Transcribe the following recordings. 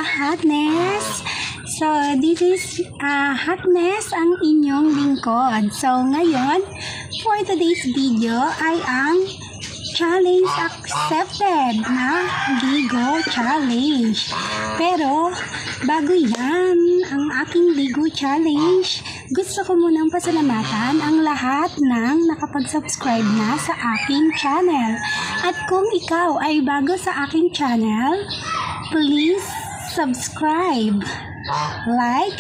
ka-hotness. So, this is Hotness, ang inyong lingkod. So, ngayon, for today's video ay ang challenge accepted na Ligo Challenge. Pero, bago yan, ang aking Ligo Challenge, gusto ko munang pasalamatan ang lahat ng nakapag-subscribe na sa aking channel. At kung ikaw ay bago sa aking channel, please subscribe, like,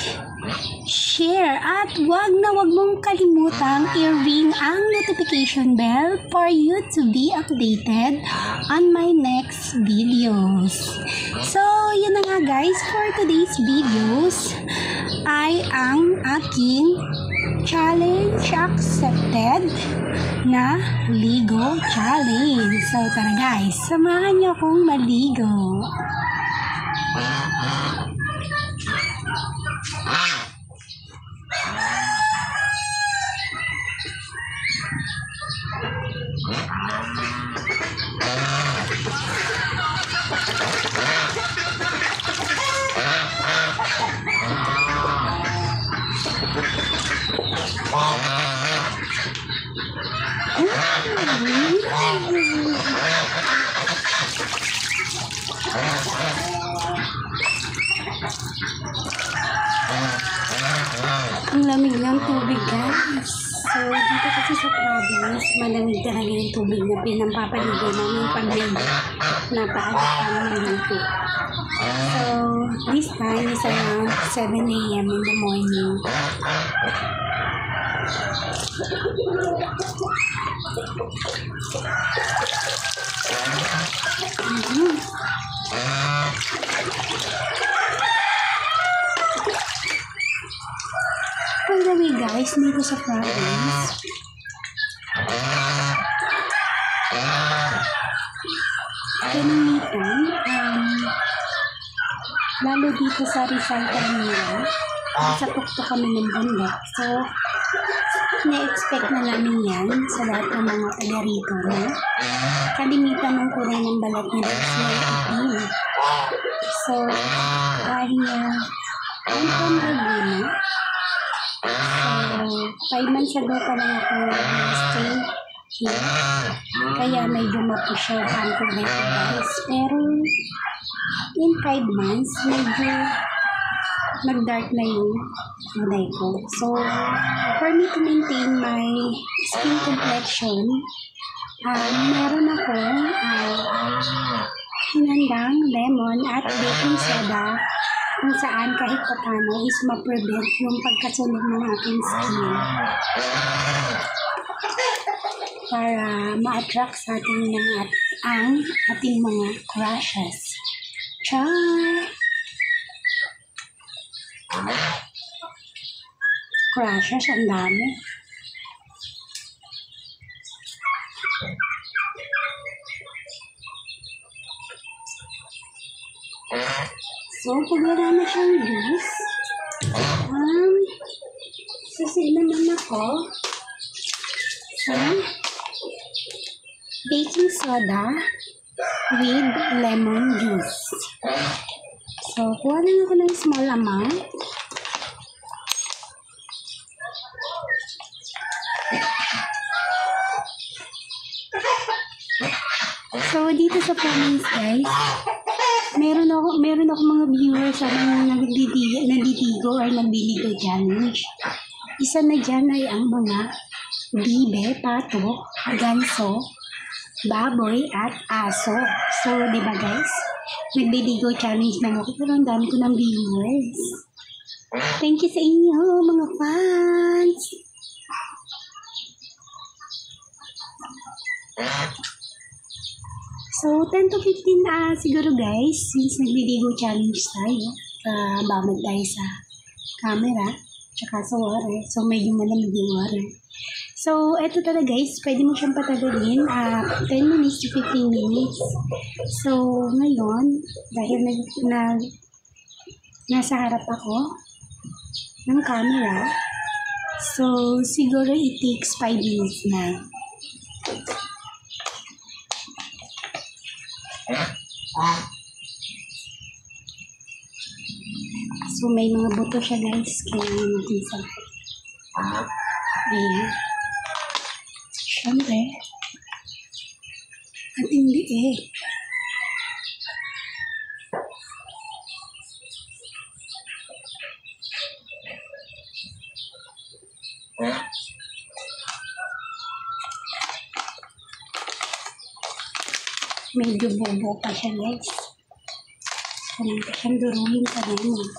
share, at wag mong kalimutang i-ring ang notification bell for you to be updated on my next videos. So, yun na nga guys, for today's videos ay ang aking challenge accepted na Ligo Challenge. So, tara guys, samahan niyo akong maligo. Ang lamig ng tubig guys. So dito kasi sa province, malamig talaga yung tubig na pinampapaligo namin pag may napaaga kami nandito. So this time is around 7 AM in the morning. By the way guys, dito sa province, kanimitan, lalo dito sa Rizal, Manila, sa tuktok kami ng bundok. So, na-expect na namin yan sa lahat ng mga taga rito, no? Kalimitan ng kulay ng balat nila is may itim. So, dahil I'm from Laguna, so 5 months ago pa lang ako stay here. Kaya medyo mapusyuhan ko na ito guys. Pero, in 5 months, medyo nag-dark na yung kulay ko. So, for me to maintain my skin complexion, meron ako hinandang lemon at baking soda kung saan kahit paano is ma-prevent yung pagkasunog ng aking skin para ma-attract sa ating ang ating mga crushes. Char! Crushes, ang dami. So, pag wala na siyang juice, sasid naman ako sa baking soda with lemon juice. So, kuha lang ako ng small amount. So, dito sa province guys, meron ako mga viewers na naliligo or nagliligo challenge. Isa na dyan ay ang mga bibe, pato, ganso, baboy, at aso. So, di ba guys? Nagliligo challenge lang ako pero ang dami ko ng viewers. Thank you sa inyo mga fans! So, 10 to 15 siguro guys, since nagliligo challenge tayo, bamad tayo sa camera, tsaka sa water. So, medyo malamig yung water. So, eto talaga guys, pwede mo siyang patagalin 10 minutes to 15 minutes. So, ngayon, dahil nasa harap ako ng camera, so, siguro it takes 5 minutes na. So, may mga buto siya guys. Kailangan natin sa... Ayan. Siyempre. At hindi eh. Medyo bobo pa siya guys. Kailangan pa siyang duruhin sa ganyan.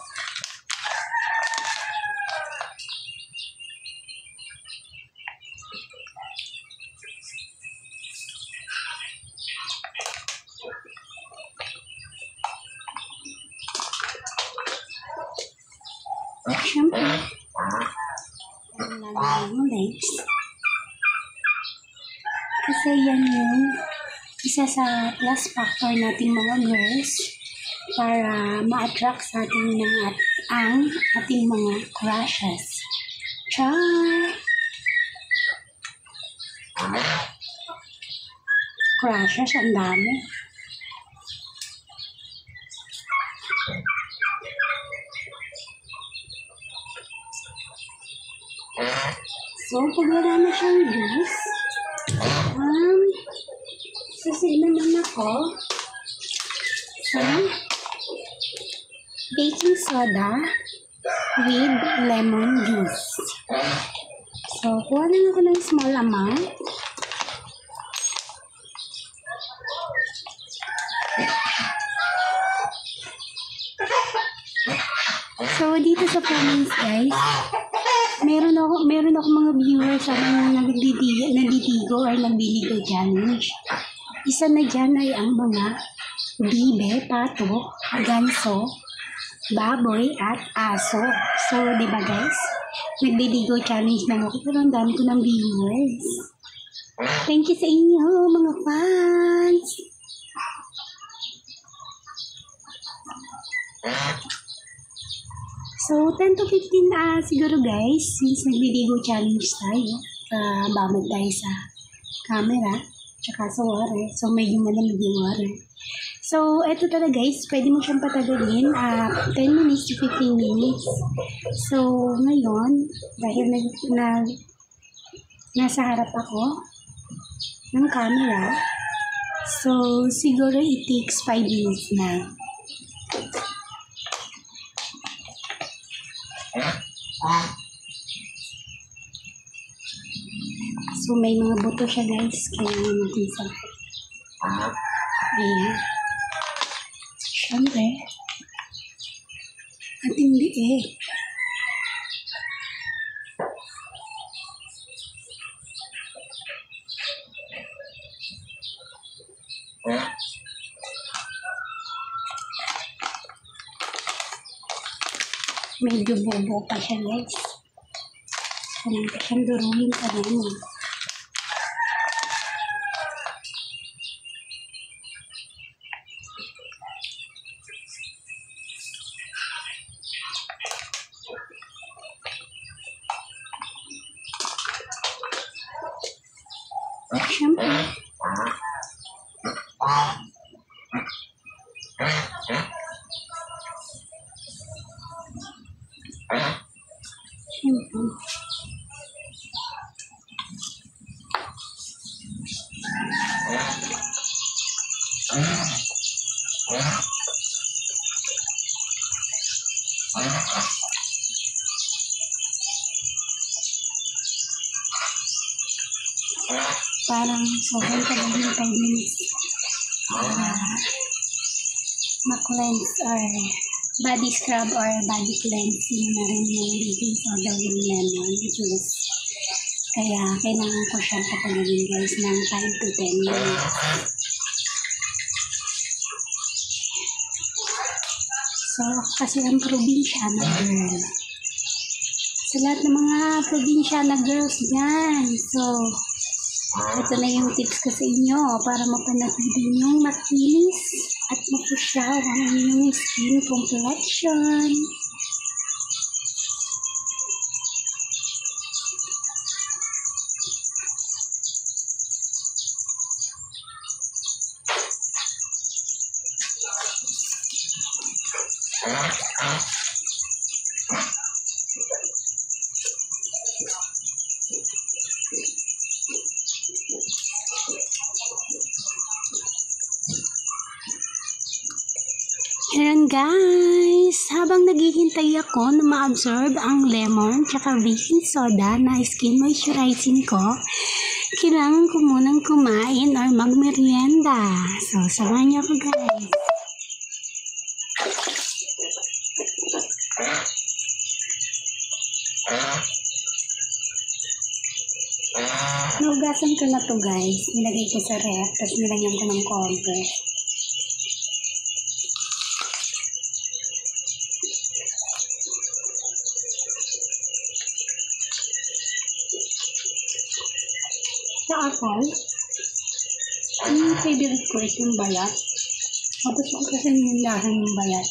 Siyempre, lalagyan yung legs. Kasi yan yung isa sa plus factor nating mga girls para ma-attract sa ating ang ating mga crushes. Char! Crushes, ang dami. So, pag wala na siyang juice, sasignan naman ako sa baking soda with lemon juice. So, kuha lang ako ng small amount. So, dito sa comments guys, meron ako mga viewers na naliligo or nagliligo challenge. Isa na dyan ay ang mga bibe, pato, ganso, baboy, at aso. So, di ba guys? Nagliligo challenge na ako pero ang dami ko ng viewers. Thank you sa inyo mga fans! So, 10 to 15 siguro guys, since nagliligo challenge tayo, babad tayo sa camera, tsaka sa water. So, medyo malamig yung water. So, eto talaga guys, pwede mo siyang patagalin 10 minutes to 15 minutes. So, ngayon, dahil nasa harap ako ng camera, so, siguro it takes 5 minutes na. So, may mga buto siya guys. Kailangan natin sa... Ayan. Siyempre. At hindi eh. Medyo bobo pa siya guys. Kailangan pa siyang duruhin sa ganyan. Siyempre. Parang sobrang tagal yung 5 minutes para ma-cleanse or body scrub or body cleansing na rin yung baking soda with lemon juice. Kaya kailangan ko siyang patagalin guys ng 5 to 10 minutes. So, kasi ang probinsya na girl. Sa lahat ng mga probinsya na girls dyan. So, ito na yung tips ko sa inyo para mapanatili yung makinis at mapusyaw ang inyong skin complexion. Guys, habang naghihintay ako na ma-absorb ang lemon tsaka baking soda na skin moisturizing ko, kailangan ko munang kumain or magmerienda. So, samahan niyo ako guys. Nugasan ko na to guys. Nilagay ko sa ref, tapos nilagyan ko ng konti. Sa apple, yung favorite ko is yung bayat. Tapos ko kasi yung lahan ng bayat.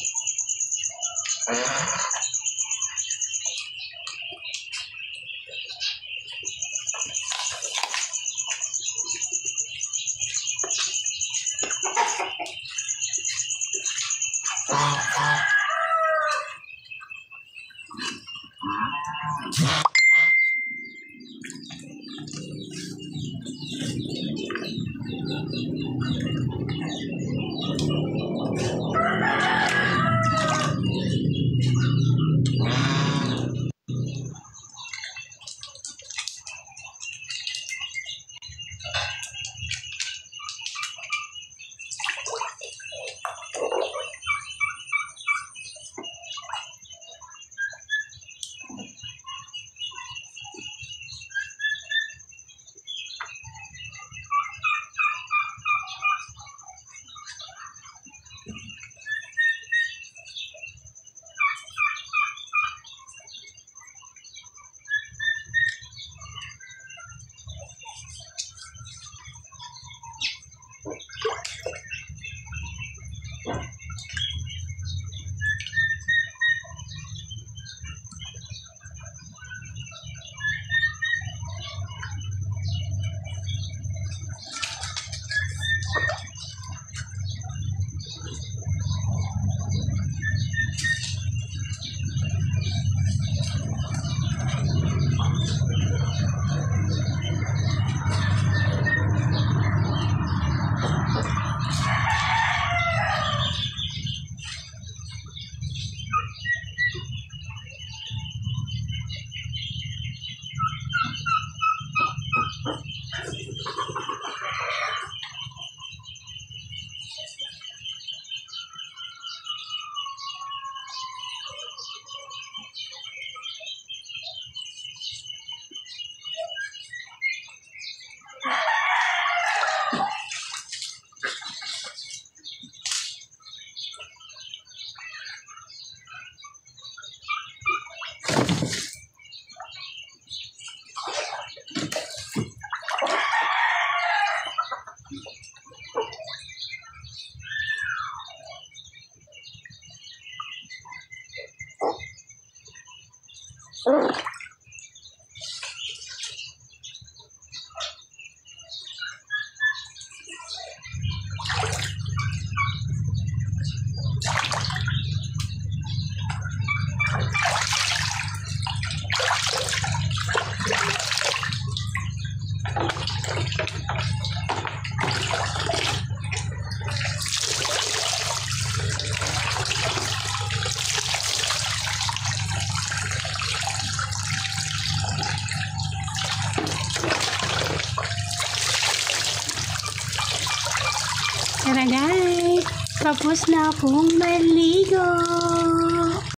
Tara guys, tapos na akong maligo.